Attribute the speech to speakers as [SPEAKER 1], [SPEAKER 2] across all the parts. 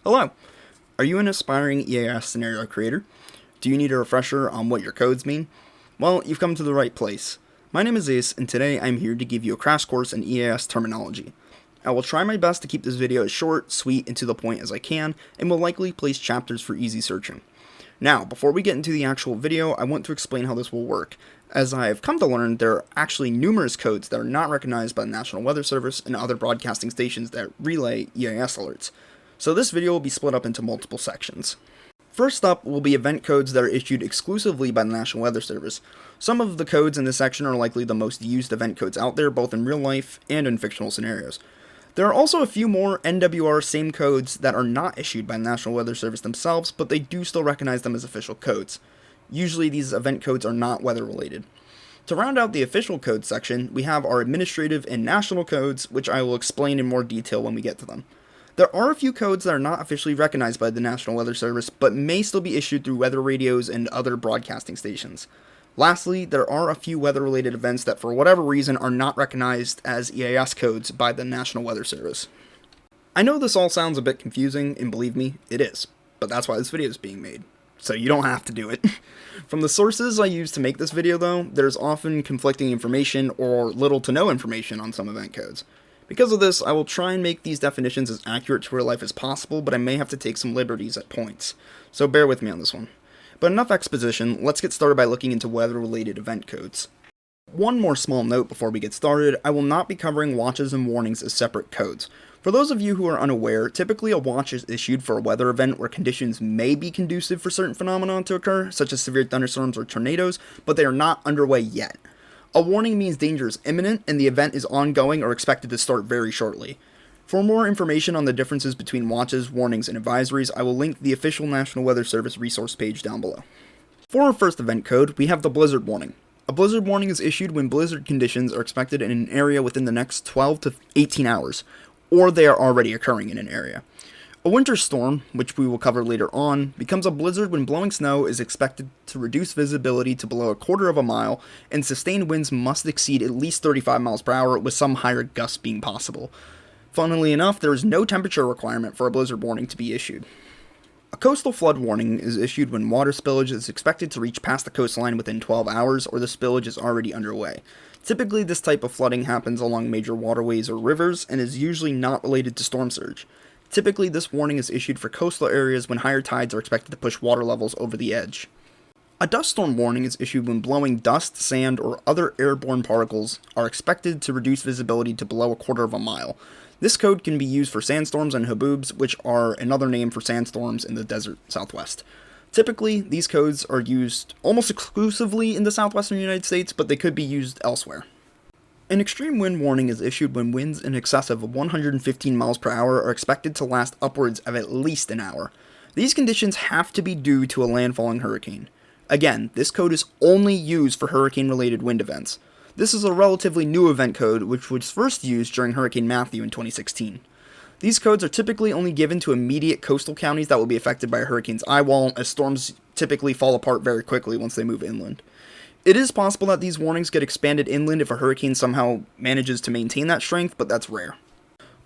[SPEAKER 1] Hello! Are you an aspiring EAS scenario creator? Do you need a refresher on what your codes mean? Well, you've come to the right place. My name is EAS, and today I'm here to give you a crash course in EAS terminology. I will try my best to keep this video as short, sweet, and to the point as I can, and will likely place chapters for easy searching. Now, before we get into the actual video, I want to explain how this will work. As I have come to learn, there are actually numerous codes that are not recognized by the National Weather Service and other broadcasting stations that relay EAS alerts. So this video will be split up into multiple sections. First up will be event codes that are issued exclusively by the National Weather Service. Some of the codes in this section are likely the most used event codes out there, both in real life and in fictional scenarios. There are also a few more NWR same codes that are not issued by the National Weather Service themselves, but they do still recognize them as official codes. Usually these event codes are not weather related. To round out the official code section, we have our administrative and national codes, which I will explain in more detail when we get to them. There are a few codes that are not officially recognized by the National Weather Service, but may still be issued through weather radios and other broadcasting stations. Lastly, there are a few weather-related events that for whatever reason are not recognized as EAS codes by the National Weather Service. I know this all sounds a bit confusing, and believe me, it is, but that's why this video is being made, so you don't have to do it. From the sources I use to make this video though, there's often conflicting information or little to no information on some event codes. Because of this, I will try and make these definitions as accurate to real life as possible, but I may have to take some liberties at points, so bear with me on this one. But enough exposition, let's get started by looking into weather-related event codes. One more small note before we get started, I will not be covering watches and warnings as separate codes. For those of you who are unaware, typically a watch is issued for a weather event where conditions may be conducive for certain phenomena to occur, such as severe thunderstorms or tornadoes, but they are not underway yet. A warning means danger is imminent and the event is ongoing or expected to start very shortly. For more information on the differences between watches, warnings, and advisories, I will link the official National Weather Service resource page down below. For our first event code, we have the blizzard warning. A blizzard warning is issued when blizzard conditions are expected in an area within the next 12 to 18 hours, or they are already occurring in an area. A winter storm, which we will cover later on, becomes a blizzard when blowing snow is expected to reduce visibility to below a quarter of a mile, and sustained winds must exceed at least 35 miles per hour, with some higher gusts being possible. Funnily enough, there is no temperature requirement for a blizzard warning to be issued. A coastal flood warning is issued when water spillage is expected to reach past the coastline within 12 hours, or the spillage is already underway. Typically, this type of flooding happens along major waterways or rivers, and is usually not related to storm surge. Typically, this warning is issued for coastal areas when higher tides are expected to push water levels over the edge. A dust storm warning is issued when blowing dust, sand, or other airborne particles are expected to reduce visibility to below a quarter of a mile. This code can be used for sandstorms and haboobs, which are another name for sandstorms in the desert southwest. Typically, these codes are used almost exclusively in the southwestern United States, but they could be used elsewhere. An extreme wind warning is issued when winds in excess of 115 miles per hour are expected to last upwards of at least an hour. These conditions have to be due to a landfalling hurricane. Again, this code is only used for hurricane-related wind events. This is a relatively new event code which was first used during Hurricane Matthew in 2016. These codes are typically only given to immediate coastal counties that will be affected by a hurricane's eyewall, as storms typically fall apart very quickly once they move inland. It is possible that these warnings get expanded inland if a hurricane somehow manages to maintain that strength, but that's rare.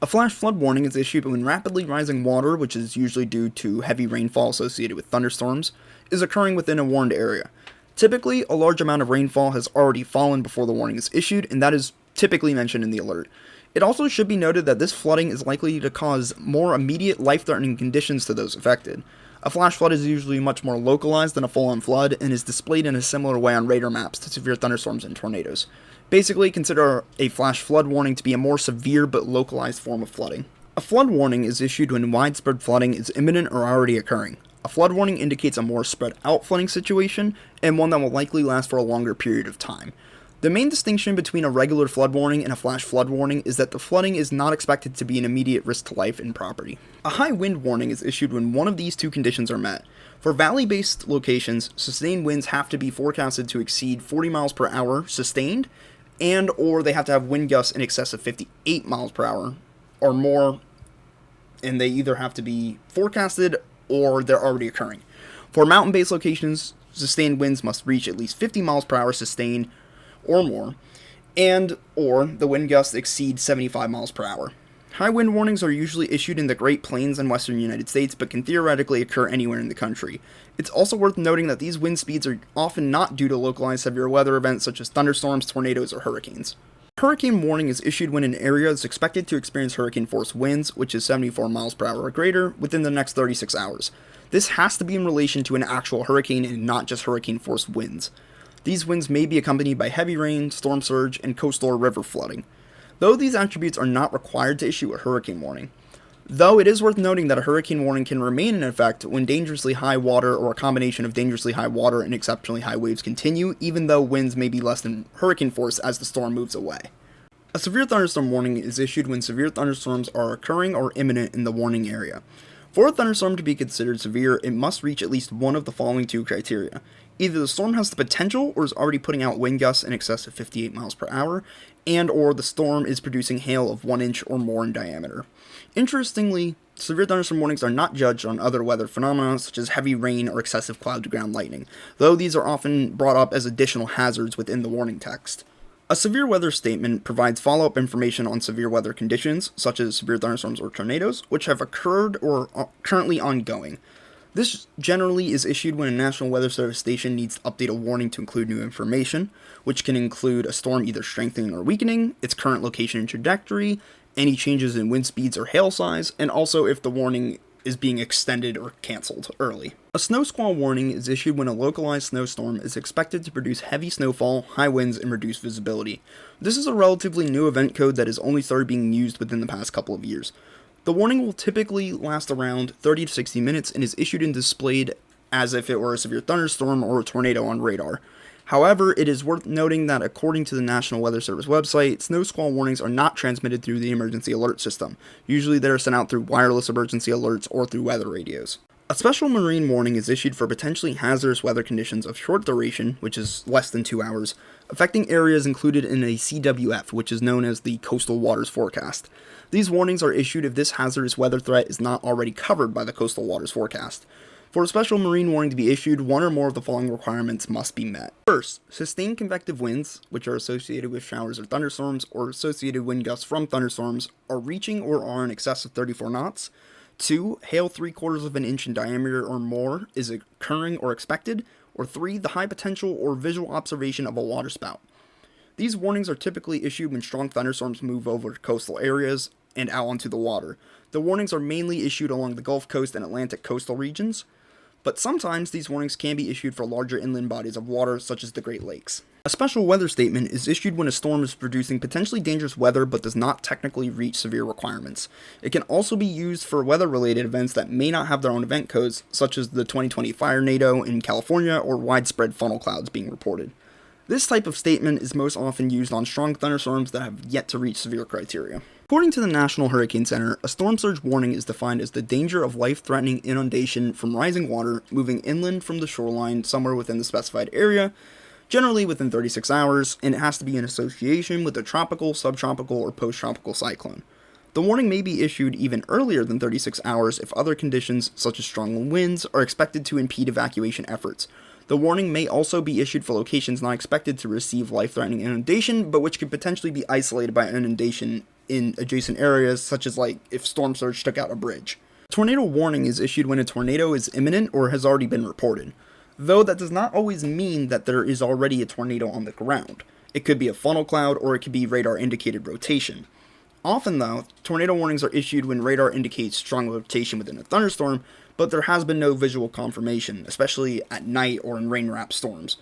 [SPEAKER 1] A flash flood warning is issued when rapidly rising water, which is usually due to heavy rainfall associated with thunderstorms, is occurring within a warned area. Typically, a large amount of rainfall has already fallen before the warning is issued, and that is typically mentioned in the alert. It also should be noted that this flooding is likely to cause more immediate life-threatening conditions to those affected. A flash flood is usually much more localized than a full-on flood, and is displayed in a similar way on radar maps to severe thunderstorms and tornadoes. Basically, consider a flash flood warning to be a more severe but localized form of flooding. A flood warning is issued when widespread flooding is imminent or already occurring. A flood warning indicates a more spread out flooding situation, and one that will likely last for a longer period of time. The main distinction between a regular flood warning and a flash flood warning is that the flooding is not expected to be an immediate risk to life and property. A high wind warning is issued when one of these two conditions are met. For valley-based locations, sustained winds have to be forecasted to exceed 40 miles per hour sustained, and or they have to have wind gusts in excess of 58 miles per hour or more, and they either have to be forecasted or they're already occurring. For mountain-based locations, sustained winds must reach at least 50 miles per hour sustained or more, and or the wind gusts exceed 75 miles per hour. High wind warnings are usually issued in the Great Plains and western United States, but can theoretically occur anywhere in the country. It's also worth noting that these wind speeds are often not due to localized severe weather events such as thunderstorms, tornadoes, or hurricanes. Hurricane warning is issued when an area is expected to experience hurricane force winds, which is 74 miles per hour or greater, within the next 36 hours. This has to be in relation to an actual hurricane and not just hurricane force winds. These winds may be accompanied by heavy rain, storm surge, and coastal or river flooding, though these attributes are not required to issue a hurricane warning. Though it is worth noting that a hurricane warning can remain in effect when dangerously high water or a combination of dangerously high water and exceptionally high waves continue, even though winds may be less than hurricane force as the storm moves away. A severe thunderstorm warning is issued when severe thunderstorms are occurring or imminent in the warning area. For a thunderstorm to be considered severe, it must reach at least one of the following two criteria. Either the storm has the potential or is already putting out wind gusts in excess of 58 miles per hour, and or the storm is producing hail of 1 inch or more in diameter. Interestingly, severe thunderstorm warnings are not judged on other weather phenomena such as heavy rain or excessive cloud-to-ground lightning, though these are often brought up as additional hazards within the warning text. A severe weather statement provides follow-up information on severe weather conditions, such as severe thunderstorms or tornadoes, which have occurred or are currently ongoing. This generally is issued when a National Weather Service station needs to update a warning to include new information, which can include a storm either strengthening or weakening, its current location and trajectory, any changes in wind speeds or hail size, and also if the warning is being extended or canceled early. A snow squall warning is issued when a localized snowstorm is expected to produce heavy snowfall, high winds, and reduced visibility. This is a relatively new event code that has only started being used within the past couple of years. The warning will typically last around 30 to 60 minutes and is issued and displayed as if it were a severe thunderstorm or a tornado on radar. However, it is worth noting that according to the National Weather Service website, snow squall warnings are not transmitted through the emergency alert system. Usually they are sent out through wireless emergency alerts or through weather radios. A special marine warning is issued for potentially hazardous weather conditions of short duration, which is less than 2 hours, affecting areas included in a CWF, which is known as the Coastal Waters Forecast. These warnings are issued if this hazardous weather threat is not already covered by the Coastal Waters Forecast. For a special marine warning to be issued, one or more of the following requirements must be met. First, sustained convective winds, which are associated with showers or thunderstorms, or associated wind gusts from thunderstorms, are reaching or are in excess of 34 knots. 2. Hail 3/4 of an inch in diameter or more is occurring or expected. Or 3. The high potential or visual observation of a waterspout. These warnings are typically issued when strong thunderstorms move over coastal areas and out onto the water. The warnings are mainly issued along the Gulf Coast and Atlantic coastal regions, but sometimes these warnings can be issued for larger inland bodies of water such as the Great Lakes. A special weather statement is issued when a storm is producing potentially dangerous weather but does not technically reach severe requirements. It can also be used for weather-related events that may not have their own event codes, such as the 2020 fire tornado in California or widespread funnel clouds being reported. This type of statement is most often used on strong thunderstorms that have yet to reach severe criteria. According to the National Hurricane Center, a storm surge warning is defined as the danger of life-threatening inundation from rising water moving inland from the shoreline somewhere within the specified area, generally within 36 hours, and it has to be in association with a tropical, subtropical, or post-tropical cyclone. The warning may be issued even earlier than 36 hours if other conditions, such as strong winds, are expected to impede evacuation efforts. The warning may also be issued for locations not expected to receive life-threatening inundation, but which could potentially be isolated by inundation in adjacent areas, such as if storm surge took out a bridge. Tornado warning is issued when a tornado is imminent or has already been reported, though that does not always mean that there is already a tornado on the ground. It could be a funnel cloud or it could be radar indicated rotation. Often though, tornado warnings are issued when radar indicates strong rotation within a thunderstorm, but there has been no visual confirmation, especially at night or in rain-wrapped storms.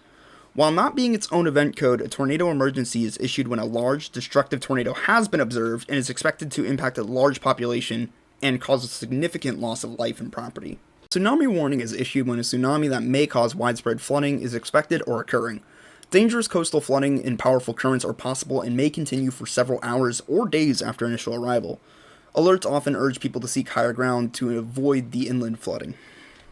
[SPEAKER 1] While not being its own event code, a tornado emergency is issued when a large, destructive tornado has been observed and is expected to impact a large population and cause a significant loss of life and property. Tsunami warning is issued when a tsunami that may cause widespread flooding is expected or occurring. Dangerous coastal flooding and powerful currents are possible and may continue for several hours or days after initial arrival. Alerts often urge people to seek higher ground to avoid the inland flooding.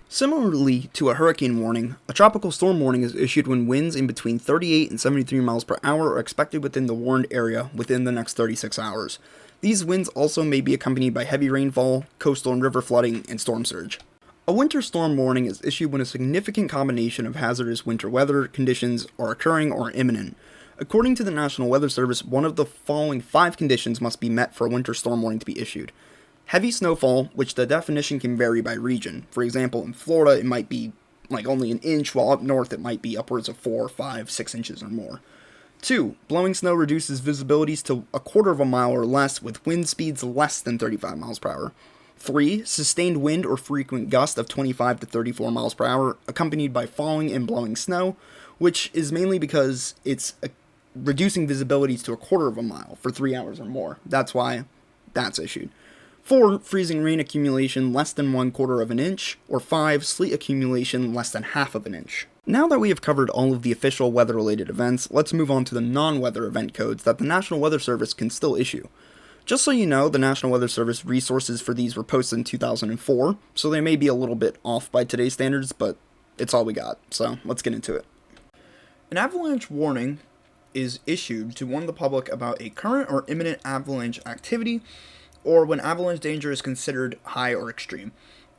[SPEAKER 1] Similarly to a hurricane warning, a tropical storm warning is issued when winds in between 38 and 73 miles per hour are expected within the warned area within the next 36 hours. These winds also may be accompanied by heavy rainfall, coastal and river flooding, and storm surge. A winter storm warning is issued when a significant combination of hazardous winter weather conditions are occurring or imminent. According to the National Weather Service, one of the following 5 conditions must be met for a winter storm warning to be issued. Heavy snowfall, which the definition can vary by region. For example, in Florida, it might be like only an inch, while up north it might be upwards of 4, 5, 6 inches or more. 2. Blowing snow reduces visibilities to a quarter of a mile or less with wind speeds less than 35 miles per hour. 3. Sustained wind or frequent gust of 25 to 34 miles per hour, accompanied by falling and blowing snow, which is mainly because it's reducing visibilities to a quarter of a mile for 3 hours or more. That's why that's issued. 4. Freezing rain accumulation less than 1/4 of an inch, or 5. Sleet accumulation less than half of an inch. Now that we have covered all of the official weather-related events, let's move on to the non-weather event codes that the National Weather Service can still issue. Just so you know, the National Weather Service resources for these were posted in 2004, so they may be a little bit off by today's standards, but it's all we got, so let's get into it. An avalanche warning is issued to warn the public about a current or imminent avalanche activity, or when avalanche danger is considered high or extreme.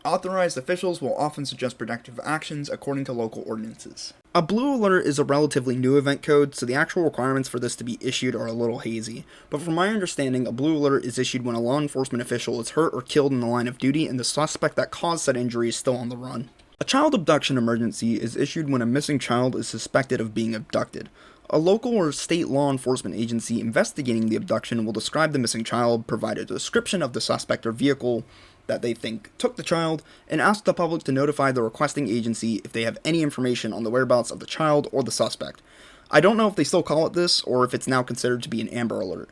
[SPEAKER 1] Authorized officials will often suggest protective actions according to local ordinances. A blue alert is a relatively new event code, so the actual requirements for this to be issued are a little hazy. But from my understanding, a blue alert is issued when a law enforcement official is hurt or killed in the line of duty and the suspect that caused said injury is still on the run. A child abduction emergency is issued when a missing child is suspected of being abducted. A local or state law enforcement agency investigating the abduction will describe the missing child, provide a description of the suspect or vehicle that they think took the child, and ask the public to notify the requesting agency if they have any information on the whereabouts of the child or the suspect. I don't know if they still call it this, or if it's now considered to be an Amber Alert.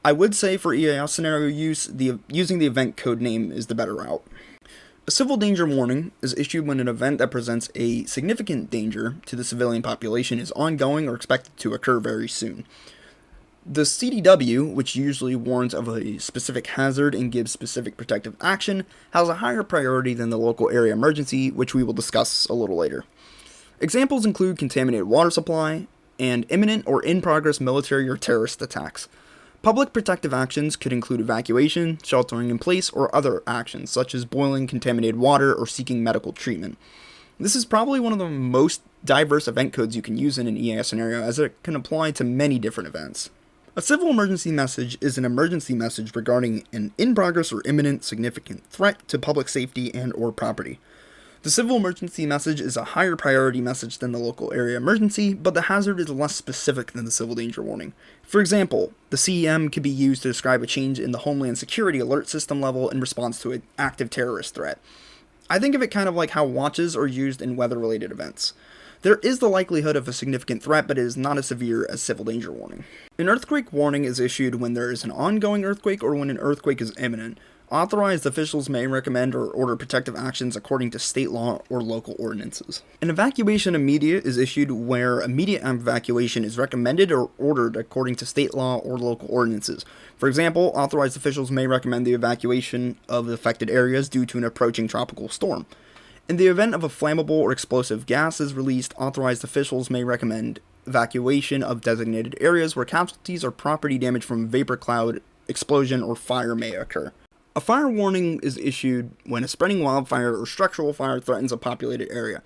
[SPEAKER 1] I would say for EAS scenario use, using the event code name is the better route. A civil danger warning is issued when an event that presents a significant danger to the civilian population is ongoing or expected to occur very soon. The CDW, which usually warns of a specific hazard and gives specific protective action, has a higher priority than the local area emergency, which we will discuss a little later. Examples include contaminated water supply and imminent or in-progress military or terrorist attacks. Public protective actions could include evacuation, sheltering in place, or other actions, such as boiling contaminated water or seeking medical treatment. This is probably one of the most diverse event codes you can use in an EAS scenario, as it can apply to many different events. A civil emergency message is an emergency message regarding an in-progress or imminent significant threat to public safety and or property. The civil emergency message is a higher priority message than the local area emergency, but the hazard is less specific than the civil danger warning. For example, the CEM could be used to describe a change in the Homeland Security alert system level in response to an active terrorist threat. I think of it kind of like how watches are used in weather-related events. There is the likelihood of a significant threat, but it is not as severe as civil danger warning. An earthquake warning is issued when there is an ongoing earthquake or when an earthquake is imminent. Authorized officials may recommend or order protective actions according to state law or local ordinances. An evacuation immediate is issued where immediate evacuation is recommended or ordered according to state law or local ordinances. For example, authorized officials may recommend the evacuation of affected areas due to an approaching tropical storm. In the event of a flammable or explosive gas is released, authorized officials may recommend evacuation of designated areas where casualties or property damage from vapor cloud, explosion, or fire may occur. A fire warning is issued when a spreading wildfire or structural fire threatens a populated area.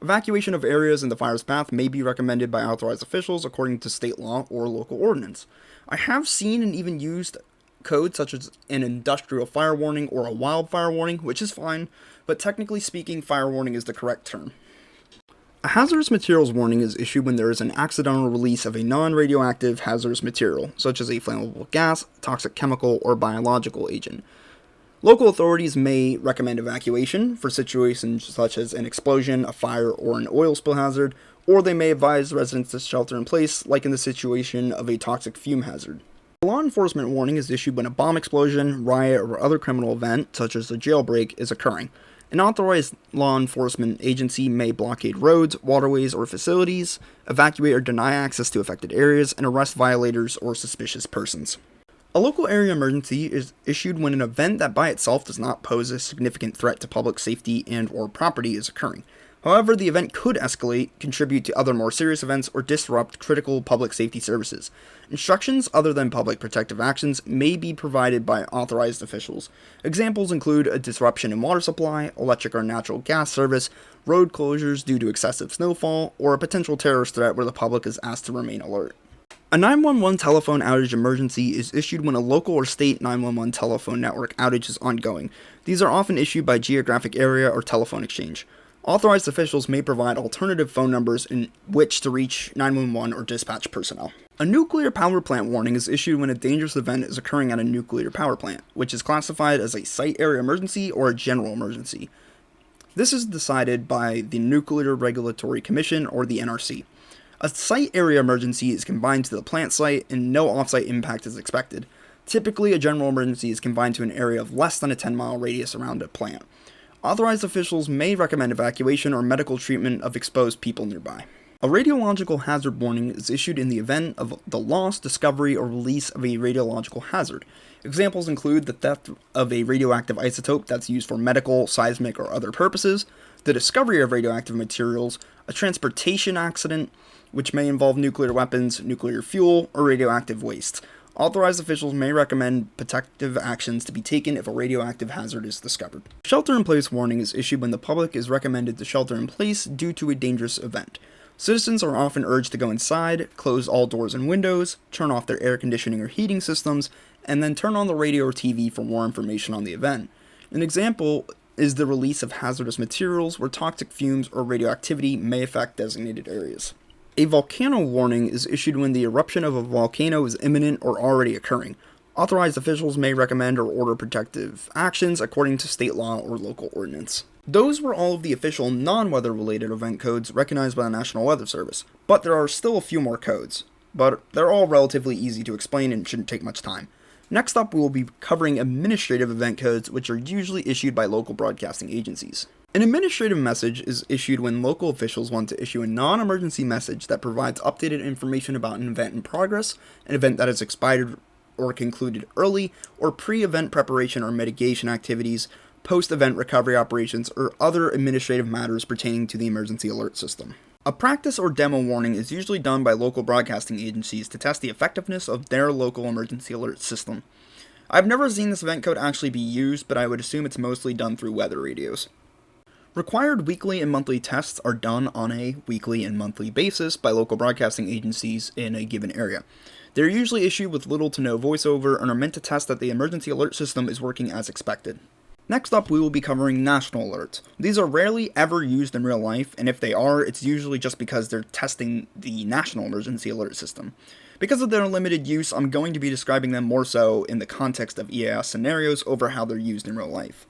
[SPEAKER 1] Evacuation of areas in the fire's path may be recommended by authorized officials according to state law or local ordinance. I have seen and even used codes such as an industrial fire warning or a wildfire warning, which is fine, but technically speaking, fire warning is the correct term. A hazardous materials warning is issued when there is an accidental release of a non-radioactive hazardous material, such as a flammable gas, toxic chemical, or biological agent. Local authorities may recommend evacuation for situations such as an explosion, a fire, or an oil spill hazard, or they may advise residents to shelter in place, like in the situation of a toxic fume hazard. A law enforcement warning is issued when a bomb explosion, riot, or other criminal event, such as a jailbreak, is occurring. An authorized law enforcement agency may blockade roads, waterways, or facilities, evacuate or deny access to affected areas, and arrest violators or suspicious persons. A local area emergency is issued when an event that by itself does not pose a significant threat to public safety and or property is occurring. However, the event could escalate, contribute to other more serious events, or disrupt critical public safety services. Instructions other than public protective actions may be provided by authorized officials. Examples include a disruption in water supply, electric or natural gas service, road closures due to excessive snowfall, or a potential terrorist threat where the public is asked to remain alert. A 911 telephone outage emergency is issued when a local or state 911 telephone network outage is ongoing. These are often issued by geographic area or telephone exchange. Authorized officials may provide alternative phone numbers in which to reach 911 or dispatch personnel. A nuclear power plant warning is issued when a dangerous event is occurring at a nuclear power plant, which is classified as a site area emergency or a general emergency. This is decided by the Nuclear Regulatory Commission or the NRC. A site area emergency is confined to the plant site and no off-site impact is expected. Typically, a general emergency is confined to an area of less than a 10-mile radius around a plant. Authorized officials may recommend evacuation or medical treatment of exposed people nearby. A radiological hazard warning is issued in the event of the loss, discovery, or release of a radiological hazard. Examples include the theft of a radioactive isotope that's used for medical, seismic, or other purposes, the discovery of radioactive materials, a transportation accident, which may involve nuclear weapons, nuclear fuel, or radioactive waste. Authorized officials may recommend protective actions to be taken if a radioactive hazard is discovered. Shelter-in-place warning is issued when the public is recommended to shelter in place due to a dangerous event. Citizens are often urged to go inside, close all doors and windows, turn off their air conditioning or heating systems, and then turn on the radio or TV for more information on the event. An example is the release of hazardous materials where toxic fumes or radioactivity may affect designated areas. A volcano warning is issued when the eruption of a volcano is imminent or already occurring. Authorized officials may recommend or order protective actions according to state law or local ordinance. Those were all of the official non-weather related event codes recognized by the National Weather Service, but there are still a few more codes, but they're all relatively easy to explain and shouldn't take much time. Next up, we will be covering administrative event codes, which are usually issued by local broadcasting agencies. An administrative message is issued when local officials want to issue a non-emergency message that provides updated information about an event in progress, an event that has expired or concluded early, or pre-event preparation or mitigation activities, post-event recovery operations, or other administrative matters pertaining to the emergency alert system. A practice or demo warning is usually done by local broadcasting agencies to test the effectiveness of their local emergency alert system. I've never seen this event code actually be used, but I would assume it's mostly done through weather radios. Required weekly and monthly tests are done on a weekly and monthly basis by local broadcasting agencies in a given area. They're usually issued with little to no voiceover and are meant to test that the emergency alert system is working as expected. Next up, we will be covering national alerts. These are rarely ever used in real life, and if they are, it's usually just because they're testing the national emergency alert system. Because of their limited use, I'm going to be describing them more so in the context of EAS scenarios over how they're used in real life.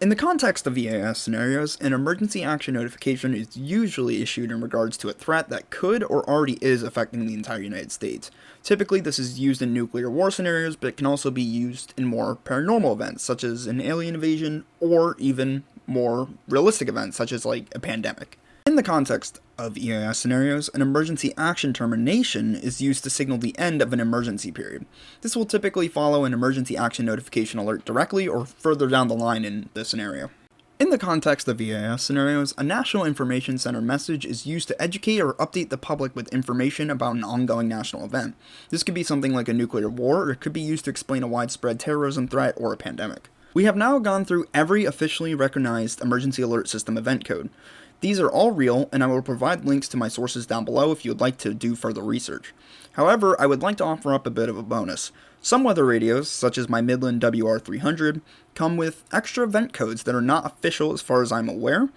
[SPEAKER 1] In the context of EAS scenarios, an emergency action notification is usually issued in regards to a threat that could or already is affecting the entire United States. Typically, this is used in nuclear war scenarios, but it can also be used in more paranormal events, such as an alien invasion, or even more realistic events, such as like a pandemic. In the context of EAS scenarios, an emergency action termination is used to signal the end of an emergency period. This will typically follow an emergency action notification alert directly or further down the line in the scenario. In the context of EAS scenarios, a National Information Center message is used to educate or update the public with information about an ongoing national event. This could be something like a nuclear war, or it could be used to explain a widespread terrorism threat or a pandemic. We have now gone through every officially recognized emergency alert system event code. These are all real, and I will provide links to my sources down below if you would like to do further research. However, I would like to offer up a bit of a bonus. Some weather radios, such as my Midland WR300, come with extra event codes that are not official as far as I'm aware,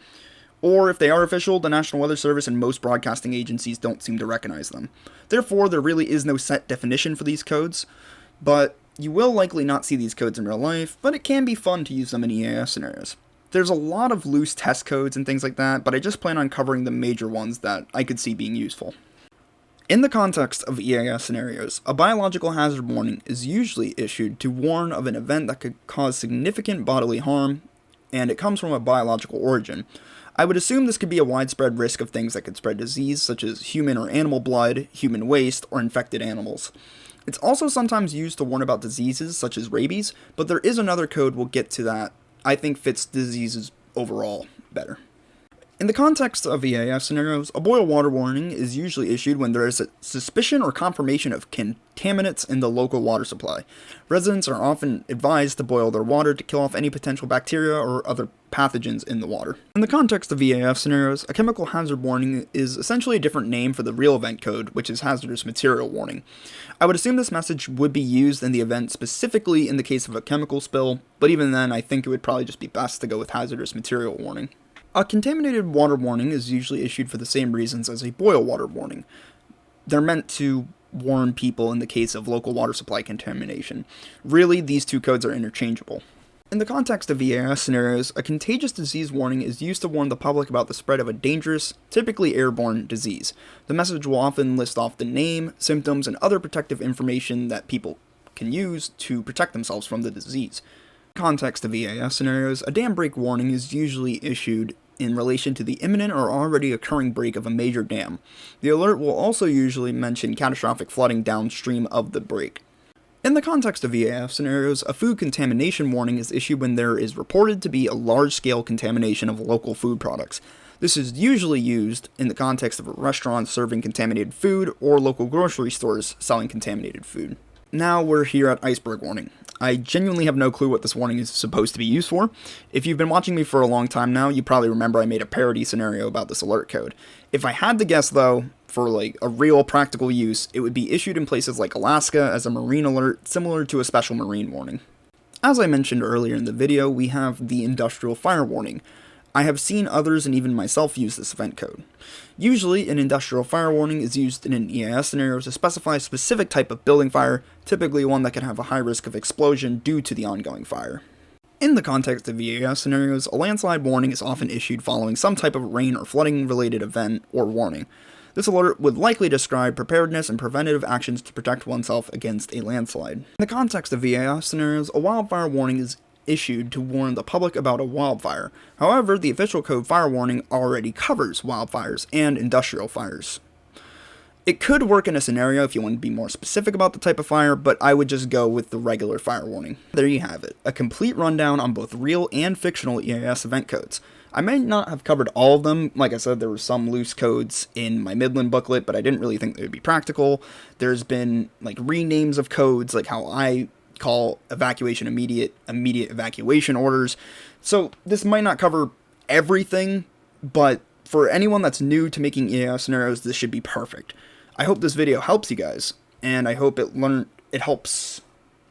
[SPEAKER 1] or if they are official, the National Weather Service and most broadcasting agencies don't seem to recognize them. Therefore, there really is no set definition for these codes, but you will likely not see these codes in real life, but it can be fun to use them in EAS scenarios. There's a lot of loose test codes and things like that, but I just plan on covering the major ones that I could see being useful. In the context of EAS scenarios, a biological hazard warning is usually issued to warn of an event that could cause significant bodily harm, and it comes from a biological origin. I would assume this could be a widespread risk of things that could spread disease, such as human or animal blood, human waste, or infected animals. It's also sometimes used to warn about diseases, such as rabies, but there is another code we'll get to that I think fits diseases overall better. In the context of EAS scenarios, a boil water warning is usually issued when there is a suspicion or confirmation of contaminants in the local water supply. Residents are often advised to boil their water to kill off any potential bacteria or other pathogens in the water. In the context of EAS scenarios, a chemical hazard warning is essentially a different name for the real event code, which is hazardous material warning. I would assume this message would be used in the event specifically in the case of a chemical spill, but even then I think it would probably just be best to go with hazardous material warning. A contaminated water warning is usually issued for the same reasons as a boil water warning. They're meant to warn people in the case of local water supply contamination. Really, these two codes are interchangeable. In the context of EAS scenarios, a contagious disease warning is used to warn the public about the spread of a dangerous, typically airborne disease. The message will often list off the name, symptoms, and other protective information that people can use to protect themselves from the disease. In the context of EAS scenarios, a dam break warning is usually issued in relation to the imminent or already occurring break of a major dam. The alert will also usually mention catastrophic flooding downstream of the break. In the context of EAS scenarios, a food contamination warning is issued when there is reported to be a large-scale contamination of local food products. This is usually used in the context of a restaurant serving contaminated food or local grocery stores selling contaminated food. Now we're here at iceberg warning. I genuinely have no clue what this warning is supposed to be used for. If you've been watching me for a long time now, you probably remember I made a parody scenario about this alert code. If I had to guess though, for like a real practical use, it would be issued in places like Alaska as a marine alert, similar to a special marine warning. As I mentioned earlier in the video, we have the industrial fire warning. I have seen others and even myself use this event code. Usually, an industrial fire warning is used in an EAS scenario to specify a specific type of building fire, typically one that can have a high risk of explosion due to the ongoing fire. In the context of EAS scenarios, a landslide warning is often issued following some type of rain or flooding related event or warning. This alert would likely describe preparedness and preventative actions to protect oneself against a landslide. In the context of EAS scenarios, a wildfire warning is issued to warn the public about a wildfire. However, the official code fire warning already covers wildfires and industrial fires. It could work in a scenario if you want to be more specific about the type of fire, but I would just go with the regular fire warning. There you have it, a complete rundown on both real and fictional EAS event codes. I may not have covered all of them. Like I said, there were some loose codes in my Midland booklet, but I didn't really think they would be practical. There's been like renames of codes, like how I call evacuation immediate evacuation orders. So this might not cover everything, but for anyone that's new to making EAS scenarios, this should be perfect. I hope this video helps you guys, and I hope it helps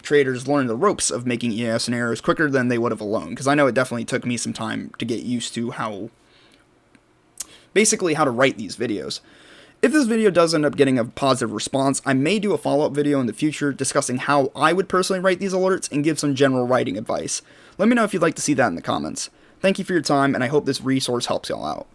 [SPEAKER 1] creators learn the ropes of making EAS scenarios quicker than they would have alone, because I know it definitely took me some time to get used to how to write these videos. If this video does end up getting a positive response, I may do a follow-up video in the future discussing how I would personally write these alerts and give some general writing advice. Let me know if you'd like to see that in the comments. Thank you for your time, and I hope this resource helps y'all out.